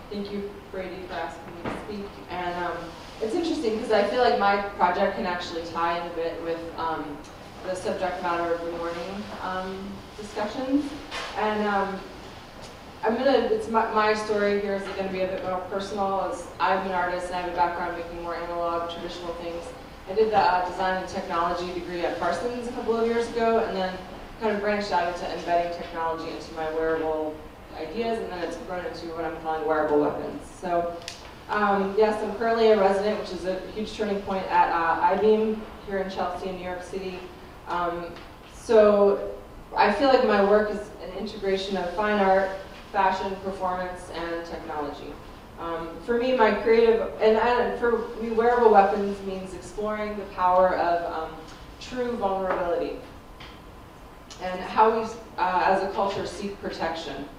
Thank you, Brady, for asking me to speak. And it's interesting because I feel like my project can actually tie in a bit with the subject matter of the morning discussions. And my story here is going to be a bit more personal, as I'm an artist and I have a background making more analog, traditional things. I did the design and technology degree at Parsons a couple of years ago, and then kind of branched out into embedding technology into my wearable ideas, and then it's grown into what I'm calling wearable weapons. So yes, I'm currently a resident, which is a huge turning point at I-Beam here in Chelsea in New York City. So I feel like my work is an integration of fine art, fashion, performance, and technology. For me, my creative, and for me, wearable weapons means exploring the power of true vulnerability and how we, as a culture, seek protection.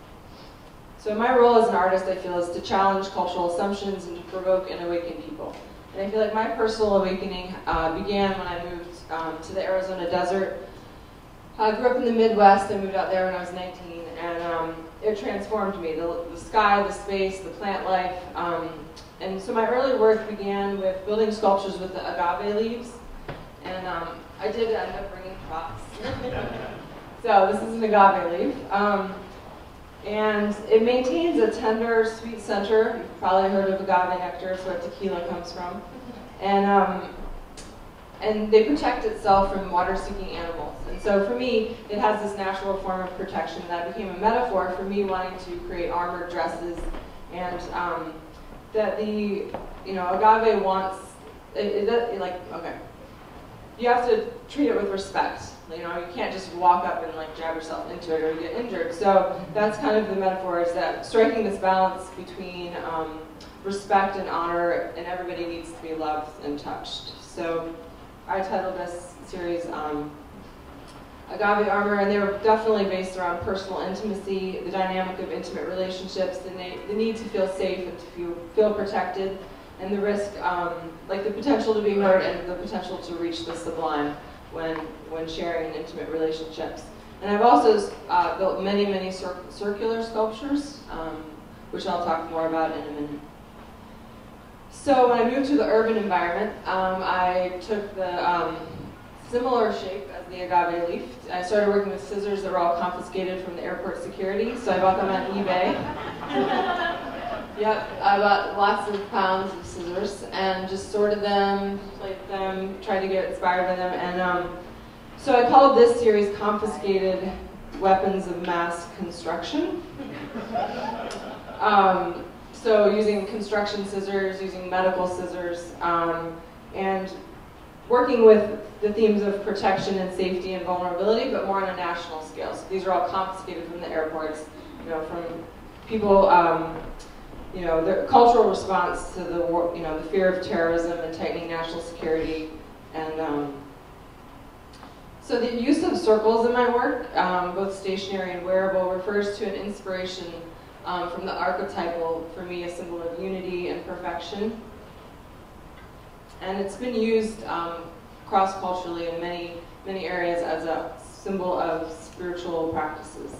So my role as an artist, I feel, is to challenge cultural assumptions and to provoke and awaken people. And I feel like my personal awakening began when I moved to the Arizona desert. I grew up in the Midwest. I moved out there when I was 19, and it transformed me. The sky, the space, the plant life. And so my early work began with building sculptures with the agave leaves. And I did end up bringing props. So this is an agave leaf. And it maintains a tender, sweet center. You've probably heard of agave nectar, it's where tequila comes from. And they protect itself from water-seeking animals. And so for me, it has this natural form of protection that became a metaphor for me wanting to create armored dresses, and that the agave wants okay. You have to treat it with respect. You can't just walk up and jab yourself into it or you get injured. So that's kind of the metaphor, is that striking this balance between respect and honor, and everybody needs to be loved and touched. So I titled this series Agave Armor, and they were definitely based around personal intimacy, the dynamic of intimate relationships, the need to feel safe and to feel protected, and the risk, like the potential to be hurt and the potential to reach the sublime when sharing intimate relationships. And I've also built many circular sculptures, which I'll talk more about in a minute. So when I moved to the urban environment, I took the similar shape as the agave leaf. I started working with scissors that were all confiscated from the airport security, so I bought them on eBay. Yep, I bought lots of pounds of scissors and just sorted them, plated them, tried to get inspired by them, and so I called this series Confiscated Weapons of Mass Construction. So using construction scissors, using medical scissors, and working with the themes of protection and safety and vulnerability, but more on a national scale. So these are all confiscated from the airports, from people, their cultural response to the war, the fear of terrorism and tightening national security. And so the use of circles in my work, both stationary and wearable, refers to an inspiration from the archetypal, for me, a symbol of unity and perfection. And it's been used cross-culturally in many areas as a symbol of spiritual practices.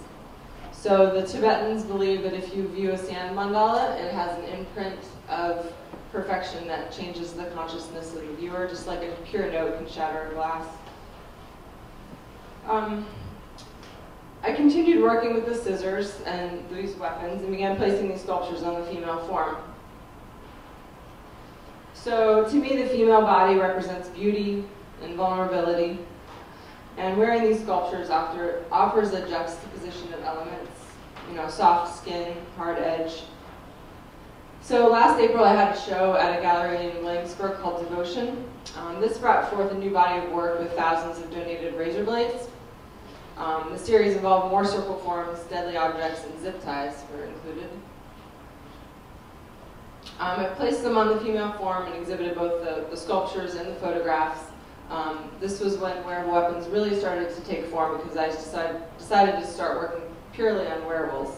So the Tibetans believe that if you view a sand mandala, it has an imprint of perfection that changes the consciousness of the viewer, just like a pure note can shatter a glass. I continued working with the scissors and these weapons and began placing these sculptures on the female form. So to me, the female body represents beauty and vulnerability, and wearing these sculptures offers a juxtaposition of elements, soft skin, hard edge. So last April, I had a show at a gallery in Williamsburg called Devotion. This brought forth a new body of work with thousands of donated razor blades. The series involved more circle forms, deadly objects, and zip ties were included. I placed them on the female form and exhibited both the sculptures and the photographs. This was when wearable weapons really started to take form, because I decided to start working purely on wearables.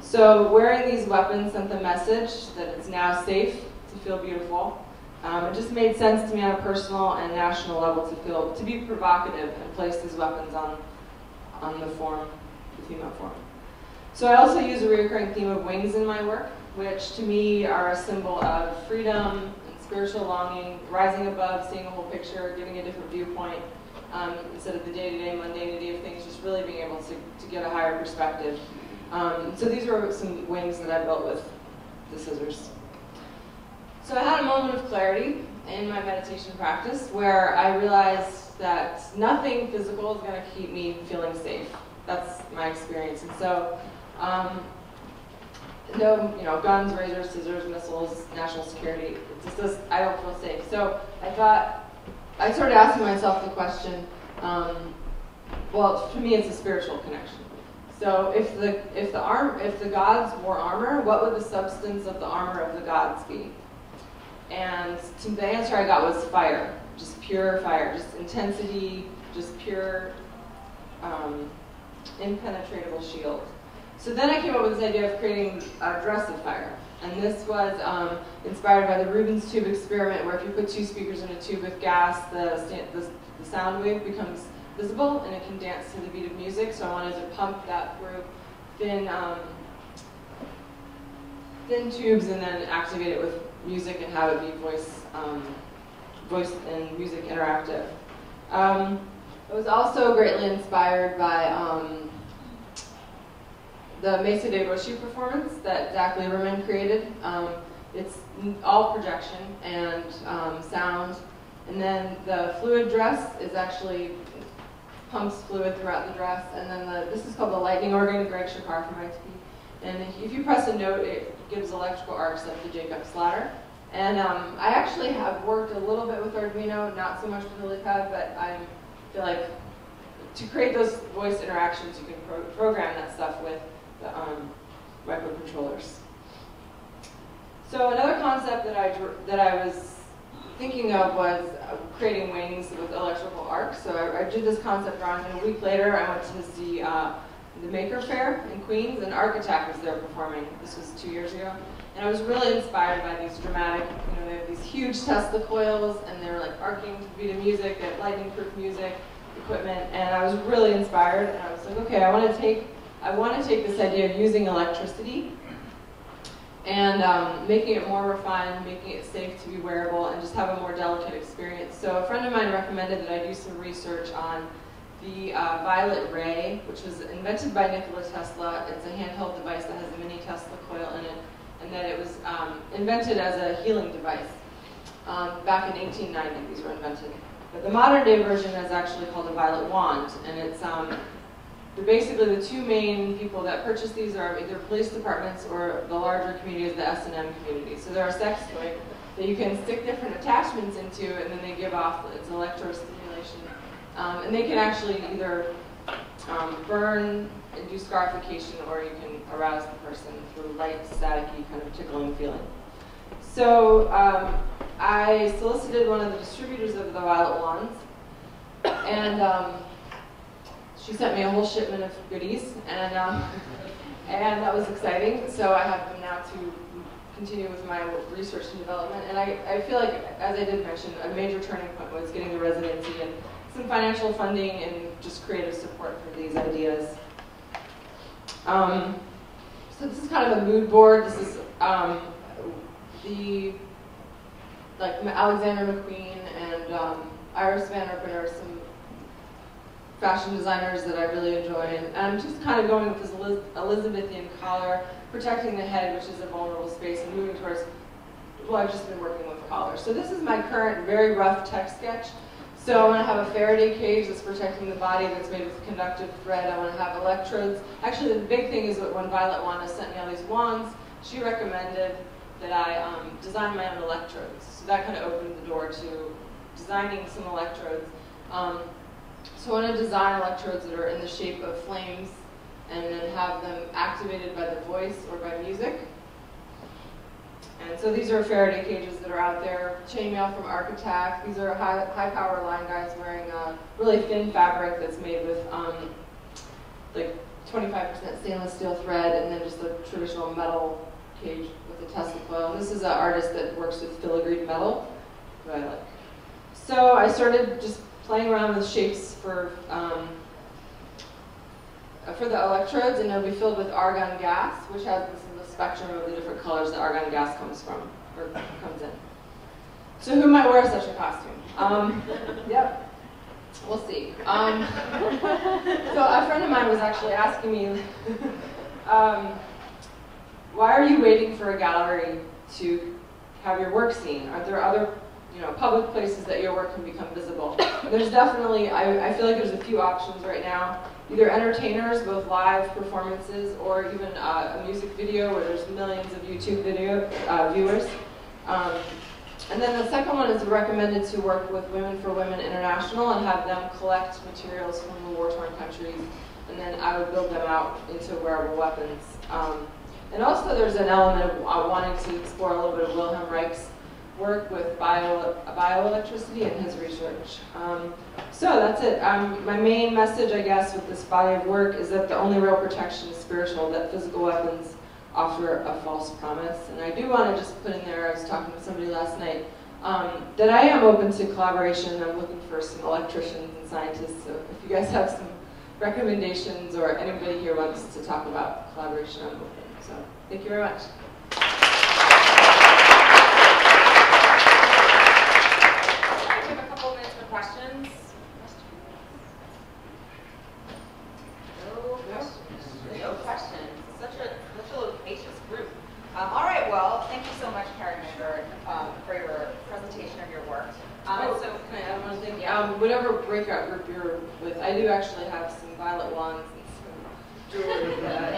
So wearing these weapons sent the message that it's now safe to feel beautiful. It just made sense to me on a personal and national level to be provocative and place these weapons on the form, the female form. So I also use a recurring theme of wings in my work, which to me are a symbol of freedom and spiritual longing, rising above, seeing a whole picture, giving a different viewpoint, instead of the day-to-day mundanity of things, just really being able to get a higher perspective. So these were some wings that I built with the scissors. So I had a moment of clarity in my meditation practice where I realized that nothing physical is going to keep me feeling safe. That's my experience. And so no, guns, razors, scissors, missiles, national security. It just does, I don't feel safe. So I started asking myself the question. Well, for me, it's a spiritual connection. So if the gods wore armor, what would the substance of the armor of the gods be? And the answer I got was fire, just pure fire, just intensity, just pure, impenetrable shield. So then I came up with this idea of creating a dress of fire. And this was inspired by the Rubens tube experiment, where if you put two speakers in a tube with gas, the sound wave becomes visible and it can dance to the beat of music. So I wanted to pump that through thin tubes and then activate it with music and have it be voice and music interactive. It was also greatly inspired by the Mesa de Roshi performance that Zach Lieberman created. It's all projection and sound. And then the fluid dress is actually pumps fluid throughout the dress. And then this is called the lightning organ, Greg Shakar from IT. And if you press a note, it gives electrical arcs like the Jacob's ladder. And I actually have worked a little bit with Arduino, not so much with LilyPad, but I feel like to create those voice interactions, you can program that stuff with the microcontrollers. So another concept that I was thinking of was creating wings with electrical arcs. So I did this concept drawing, and a week later I went to see the Maker Faire in Queens, and Arc Attack was there performing. This was 2 years ago. And I was really inspired by these dramatic, they have these huge Tesla coils, and they were like arcing to the beat of music, they had lightning-proof music equipment, and I was really inspired, and I was like, okay, I want to take this idea of using electricity and making it more refined, making it safe to be wearable, and just have a more delicate experience. So a friend of mine recommended that I do some research on the violet ray, which was invented by Nikola Tesla. It's a handheld device that has a mini Tesla coil in it, and that it was invented as a healing device. Back in 1890, these were invented. But the modern day version is actually called a violet wand, and it's basically the two main people that purchase these are either police departments or the larger community is the S&M community. So they're a sex toy that you can stick different attachments into, and then they give off its electrostimulation. And they can actually either burn, induce scarification, or you can arouse the person through light, staticky, kind of tickling feeling. So I solicited one of the distributors of the violet wands, and she sent me a whole shipment of goodies, and that was exciting. So I have them now to continue with my research and development. And I feel like, as I did mention, a major turning point was getting the residency and some financial funding and just creative support for these ideas. So this is kind of a mood board. This is Alexander McQueen and Iris Van Herpen are some fashion designers that I really enjoy. And I'm just kind of going with this Elizabethan collar, protecting the head, which is a vulnerable space, and moving towards, well, I've just been working with collars. So this is my current very rough tech sketch. So I want to have a Faraday cage that's protecting the body that's made with conductive thread. I want to have electrodes. Actually, the big thing is that when Violet Wanda sent me all these wands, she recommended that I design my own electrodes. So that kind of opened the door to designing some electrodes. So I want to design electrodes that are in the shape of flames and then have them activated by the voice or by music. And so these are Faraday cages that are out there. Chainmail from Arc Attack. These are high power line guys wearing a really thin fabric that's made with like 25% stainless steel thread, and then just a traditional metal cage with a Tesla coil. And this is an artist that works with filigreed metal, who I like. So I started just playing around with shapes for for the electrodes, and it'll be filled with argon gas, which has this is the spectrum of the different colors that argon gas comes in. So who might wear such a costume? Yep, we'll see. So a friend of mine was actually asking me, why are you waiting for a gallery to have your work seen? Are there other public places that your work can become visible? There's definitely, I feel like there's a few options right now. Either entertainers, both live performances, or even a music video where there's millions of YouTube video viewers. And then the second one is recommended to work with Women for Women International and have them collect materials from the war-torn countries, and then I would build them out into wearable weapons. And also there's an element of wanting to explore a little bit of Wilhelm Reich's work with bioelectricity and his research. So that's it. My main message, I guess, with this body of work is that the only real protection is spiritual, that physical weapons offer a false promise. And I do want to just put in there, I was talking to somebody last night, that I am open to collaboration. I'm looking for some electricians and scientists, so if you guys have some recommendations or anybody here wants to talk about collaboration, I'm open. So thank you very much. Questions? No questions. Such a loquacious group. All right, well, thank you so much, Carrie Mae Rose, for your presentation of your work. So can I add one thing? Yeah. Whatever breakout group you're with, I do actually have some violet wands and some jewelry that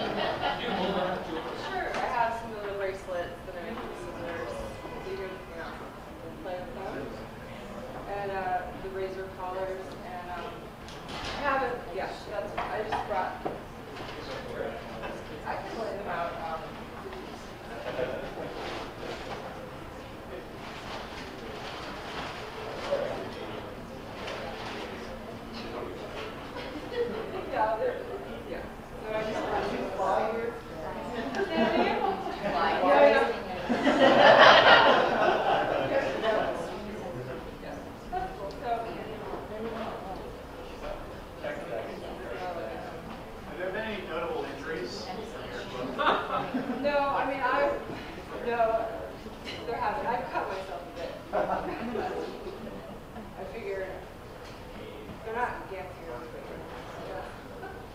Sure, I have some of the bracelets that are scissors. you can play with them. And the razor collars, and I haven't, yeah, that's, I just brought, I can lay them out. Yeah, yeah. So I just brought some flyers. No, there haven't. I've cut myself a bit. I figured they're not gassy.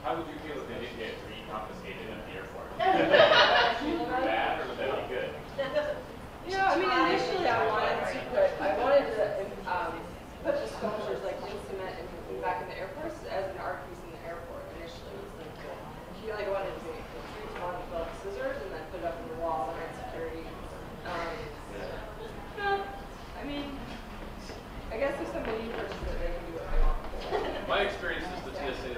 How would you feel if they didn't get reconfiscated at the airport? Would that be bad or would that be good? I mean, initially I wanted to put the sculptures like in cement and back in the airports as an art piece in the airport. Initially, it was like I wanted to make develop scissors and then put it up on the wall and security. I mean, I guess if somebody purchases it, they can do what they want. My experience is the TSA